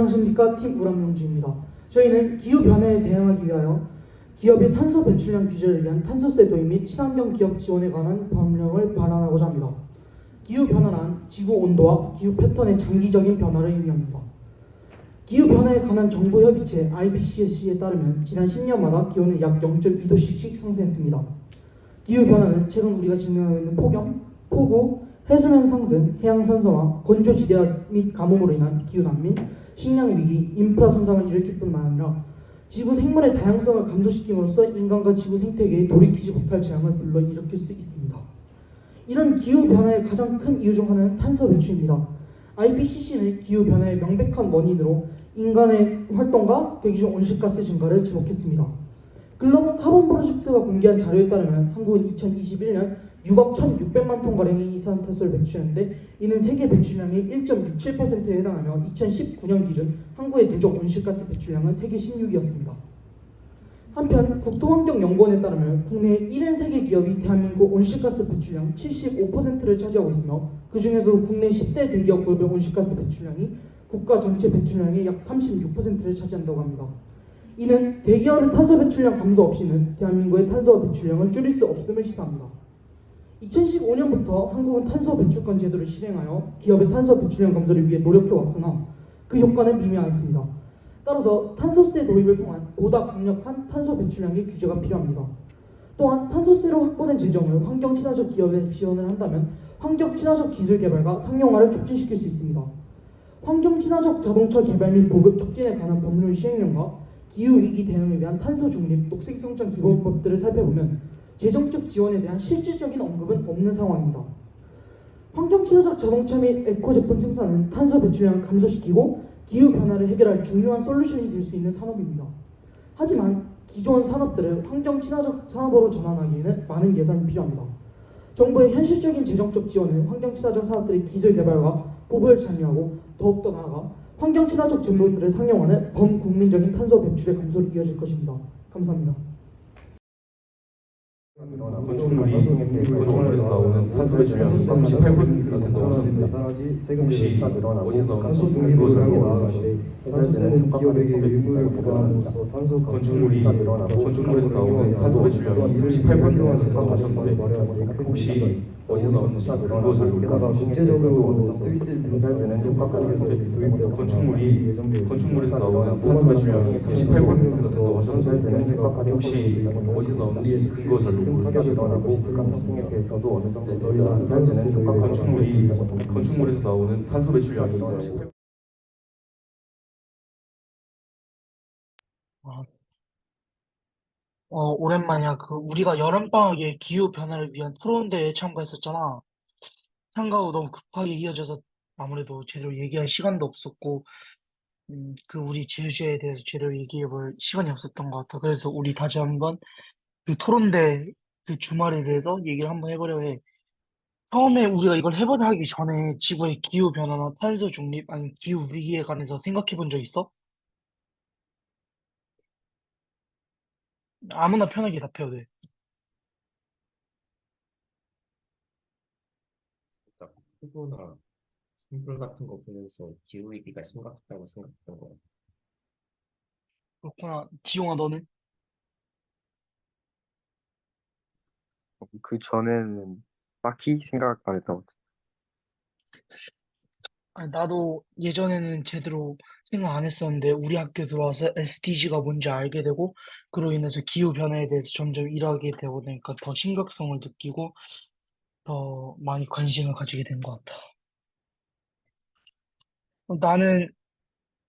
안녕하십니까. 팀 우람명주입니다. 저희는 기후변화에 대응하기 위하여 기업의 탄소 배출량 규제를 위한 탄소세 도입 및 친환경 기업 지원에 관한 법령을 발안하고자 합니다. 기후변화란 지구 온도와 기후 패턴의 장기적인 변화를 의미합니다. 기후변화에 관한 정부 협의체 IPCC에 따르면 지난 10년마다 기온은 약 0.2도씩 상승했습니다. 기후변화는 최근 우리가 직면하고 있는 폭염, 폭우, 해수면 상승, 해양 산소와 건조지대 및 가뭄으로 인한 기후난민, 식량 위기, 인프라 손상을 일으킬 뿐만 아니라 지구 생물의 다양성을 감소시킴으로써 인간과 지구 생태계의 돌이키지 못할 재앙을 불러일으킬 수 있습니다. 이런 기후변화의 가장 큰 이유 중 하나는 탄소 배출입니다. IPCC는 기후변화의 명백한 원인으로 인간의 활동과 대기중 온실가스 증가를 지목했습니다. 글로벌 카본 프로젝트가 공개한 자료에 따르면 한국은 2021년 6억 1,600만 톤가량의 이산화탄소를 배출했는데 이는 세계 배출량의 1.67%에 해당하며 2019년 기준 한국의 누적 온실가스 배출량은 세계 16위였습니다. 한편 국토환경연구원에 따르면 국내 1인 세계 기업이 대한민국 온실가스 배출량 75%를 차지하고 있으며 그 중에서도 국내 10대 대기업 그룹의 온실가스 배출량이 국가 전체 배출량의 약 36%를 차지한다고 합니다. 이는 대기업의 탄소 배출량 감소 없이는 대한민국의 탄소 배출량을 줄일 수 없음을 시사합니다. 2015년부터 한국은 탄소 배출권 제도를 실행하여 기업의 탄소 배출량 감소를 위해 노력해왔으나 그 효과는 미미하였습니다. 따라서 탄소세 도입을 통한 보다 강력한 탄소 배출량의 규제가 필요합니다. 또한 탄소세로 확보된 재정을 환경 친화적 기업에 지원을 한다면 환경 친화적 기술 개발과 상용화를 촉진시킬 수 있습니다. 환경 친화적 자동차 개발 및 보급 촉진에 관한 법률 시행령과 기후위기 대응을 위한 탄소 중립, 녹색 성장 기본법들을 살펴보면 재정적 지원에 대한 실질적인 언급은 없는 상황입니다. 환경 친화적 자동차 및 에코 제품 생산은 탄소 배출량을 감소시키고 기후 변화를 해결할 중요한 솔루션이 될 수 있는 산업입니다. 하지만 기존 산업들을 환경 친화적 산업으로 전환하기에는 많은 예산이 필요합니다. 정부의 현실적인 재정적 지원은 환경 친화적 산업들의 기술 개발과 보급을 참여하고 더욱더 나아가 환경 친화적 제품들을 상용하는 범국민적인 탄소 배출의 감소로 이어질 것입니다. 감사합니다. 건축물에서 나오는 탄소 배출량이 38%가 된다고 하셨는데 혹시 어디서 나오는지 그것을 알고 탄소세는 기업에게 의무를 부과함으로써 탄소 건축물에서 나오는 탄소 배출량이 38%가 된다고 하셨는데 혹시 어디서 나오는지 그것을 알고 게다가 국제적으로 스위스에 분발되는 효과관리법이 도입되어 건축물에서 나오는 탄소 배출량이 38%가 된다고 하셨는데 혹시 어디서 나오는지 그것을 알고 타격이 일어나고 그 가능성에 대해서도 어느 정도 더 이상 탄소세 효과가 건축물에서 나오는 탄소 배출량이 38%. 어, 오랜만이야. 우리가 여름방학에 기후변화를 위한 토론대회에 참가했었잖아. 참가 후 너무 급하게 이어져서 아무래도 제대로 얘기할 시간도 없었고, 우리 제주에 대해서 제대로 얘기해볼 시간이 없었던 것 같아. 그래서 우리 다시 한번 그 토론대 그 주말에 대해서 얘기를 한번 해보려 해. 처음에 우리가 이걸 해보자 하기 전에 지구의 기후변화나 탄소 중립, 아니 기후위기에 관해서 생각해 본 적 있어? 아무나 편하게 답해도 돼. 진짜 폭우나 산불 같은 거 보면서 기후위기가 심각하다고 생각했던 거 같아요. 그렇구나. 지용아, 너는? 그 전에는 딱히 생각 안 했던 것 같아. 아니, 나도 예전에는 제대로 생각 안 했었는데 우리 학교 들어와서 SDG가 뭔지 알게 되고 그로 인해서 기후변화에 대해서 점점 일하게 되고 나니까 더 심각성을 느끼고 더 많이 관심을 가지게 된 것 같아. 나는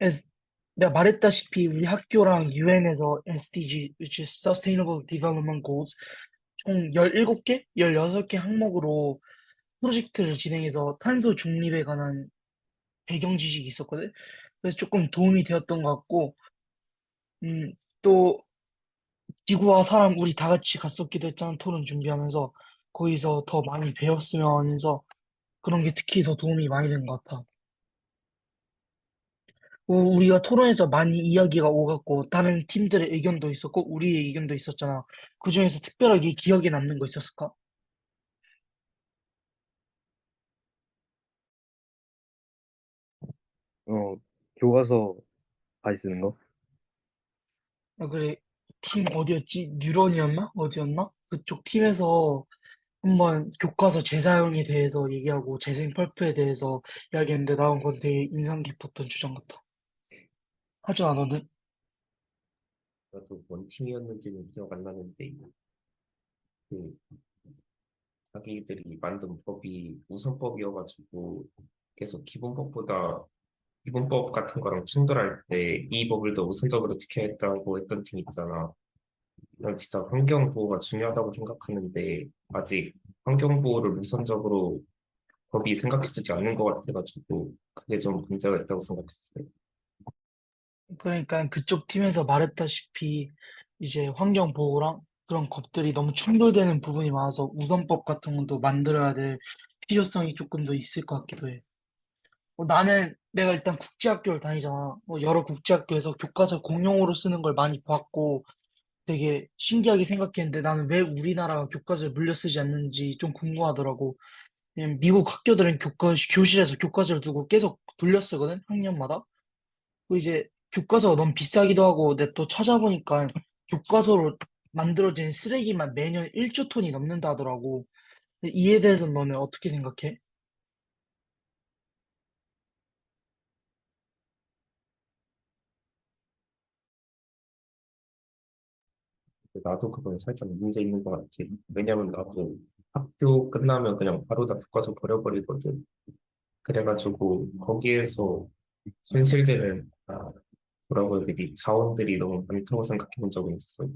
S- 내가 말했다시피 우리 학교랑 UN에서 SDG, which is Sustainable Development Goals 총 17개? 16개 항목으로 프로젝트를 진행해서 탄소 중립에 관한 배경 지식이 있었거든. 그래서 조금 도움이 되었던 것 같고, 또 지구와 사람 우리 다 같이 갔었기도 했잖아. 토론 준비하면서 거기서 더 많이 배웠으면 하면서 그런 게 특히 더 도움이 많이 된 것 같아. 우리가 토론에서 많이 이야기가 오갔고 다른 팀들의 의견도 있었고 우리의 의견도 있었잖아. 그중에서 특별하게 기억에 남는 거 있었을까? 어, 교과서 같이 쓰는 거? 아, 그래. 팀 어디였지? 뉴런이었나? 어디였나? 그쪽 팀에서 한번 교과서 재사용에 대해서 얘기하고 재생 펄프에 대해서 이야기했는데 나온 건 되게 인상 깊었던 주장 같아. 하지 않아는? 나도 뭔 팀이었는지는 기억 안 나는데 그 자기들이 만든 법이 우선법이어가지고 계속 기본법 같은 거랑 충돌할 때 이 법을 더 우선적으로 지켜야겠다고 했던 팀 있잖아. 난 진짜 환경 보호가 중요하다고 생각하는데 아직 환경 보호를 우선적으로 법이 생각해주지 않는 것 같아가지고 그게 좀 문제가 있다고 생각했어요. 그러니까 그쪽 팀에서 말했다시피 이제 환경 보호랑 그런 것들이 너무 충돌되는 부분이 많아서 우선법 같은 것도 만들어야 될 필요성이 조금 더 있을 것 같기도 해. 나는 내가 일단 국제학교를 다니잖아. 여러 국제학교에서 교과서 공용어로 쓰는 걸 많이 봤고 되게 신기하게 생각했는데 나는 왜 우리나라가 교과서를 물려 쓰지 않는지 좀 궁금하더라고. 왜냐면 미국 학교들은 교실에서 교과서를 두고 계속 돌려 쓰거든, 학년마다. 이제 교과서가 너무 비싸기도 하고, 내가 또 찾아보니까 교과서로 만들어진 쓰레기만 매년 1조 톤이 넘는다 하더라고. 근데 이에 대해서는 너는 어떻게 생각해? 나도 그건 살짝 문제 있는 것 같아. 왜냐면 나도 학교 끝나면 그냥 바로 다 교과서 버려버리거든. 그래가지고 거기에서 손실되는 뭐라고 해야 되지? 자원들이 너무 많다고 생각해 본 적은 있어.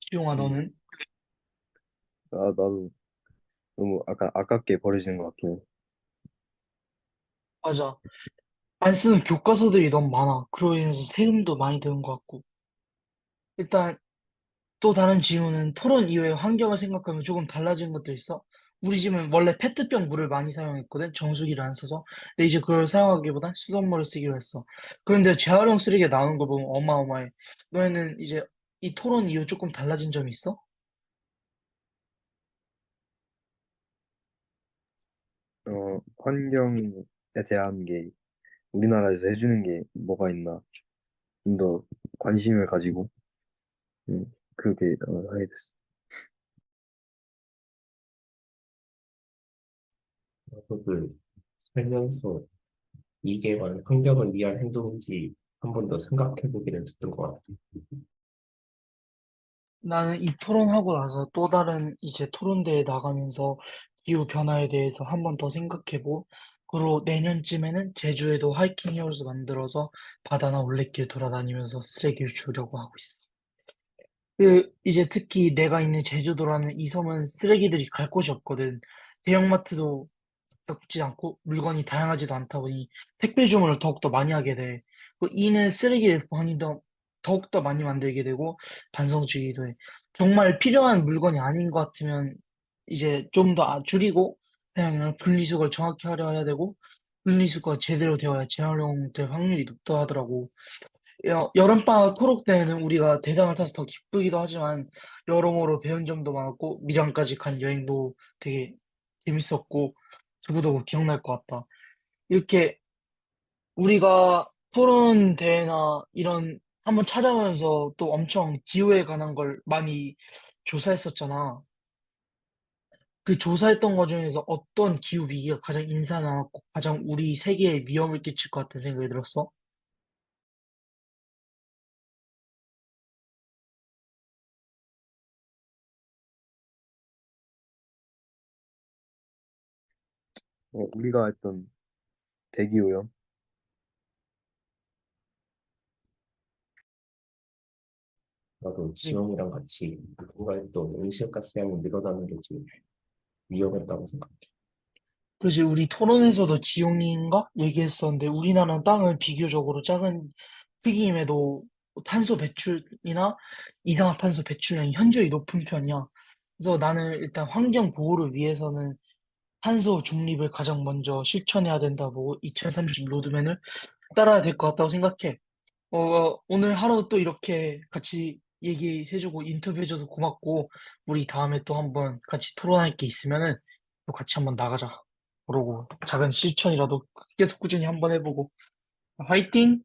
지용아, 음. 너는? 나도 너무 아깝게 버려지는 것 같긴 해. 맞아. 안 쓰는 교과서들이 너무 많아. 그로 인해서 세금도 많이 드는 것 같고. 일단 또 다른 질문은 토론 이후에 환경을 생각하면 조금 달라진 것도 있어? 우리 집은 원래 페트병 물을 많이 사용했거든? 정수기를 안 써서. 근데 이제 그걸 사용하기보단 수돗물을 쓰기로 했어. 그런데 재활용 쓰레기가 나오는 거 보면 어마어마해. 너희는 이제 이 토론 이후 조금 달라진 점이 있어? 환경에 대한 게 우리나라에서 해주는 게 뭐가 있나 좀 더 관심을 가지고 그렇게 하게 됐어. 나도 그 살면서 이게 과연 환경을 위한 행동인지 한 번 더 생각해 보기를 했던 것 같아. 나는 이 토론하고 나서 또 다른 이제 토론대회 나가면서 기후 변화에 대해서 한 번 더 생각해보고, 그리고 내년쯤에는 제주에도 하이킹 히어로즈 만들어서 바다나 올레길 돌아다니면서 쓰레기를 주려고 하고 있어. 이제 특히 내가 있는 제주도라는 이 섬은 쓰레기들이 갈 곳이 없거든. 대형마트도 가깝지 않고 물건이 다양하지도 않다 보니 택배 주문을 더욱더 많이 하게 돼. 이는 쓰레기를 많이 더욱더 많이 만들게 되고 반성주의도 해. 정말 필요한 물건이 아닌 것 같으면 이제 좀 더 줄이고 사용을 분리수거를 정확히 하려 해야 되고, 분리수거가 제대로 되어야 재활용될 확률이 높다 하더라고. 여름방학 토록 때에는 우리가 대상을 타서 더 기쁘기도 하지만 여러모로 배운 점도 많았고 미장까지 간 여행도 되게 재밌었고 두고두고 기억날 것 같다. 이렇게 우리가 토론 대회나 이런 한번 찾아보면서 또 엄청 기후에 관한 걸 많이 조사했었잖아. 그 조사했던 것 중에서 어떤 기후 위기가 가장 인상 남았고 가장 우리 세계에 위험을 끼칠 것 같은 생각이 들었어? 우리가 했던 대기오염. 나도 네. 지영이랑 같이 누군가 또 온실가스 양이 늘어나는 게 좀 위험했다고 생각해. 그지, 우리 토론에서도 지용인가 얘기했었는데 우리나라는 땅을 비교적으로 작은 크기임에도 탄소 배출이나 이산화탄소 배출량이 현저히 높은 편이야. 그래서 나는 일단 환경 보호를 위해서는 탄소 중립을 가장 먼저 실천해야 된다고 2030 로드맨을 따라야 될 것 같다고 생각해. 오늘 하루 또 이렇게 같이 얘기해주고 인터뷰해줘서 고맙고, 우리 다음에 또 한번 같이 토론할 게 있으면은 또 같이 한번 나가자. 그러고 작은 실천이라도 계속 꾸준히 한번 해보고. 화이팅!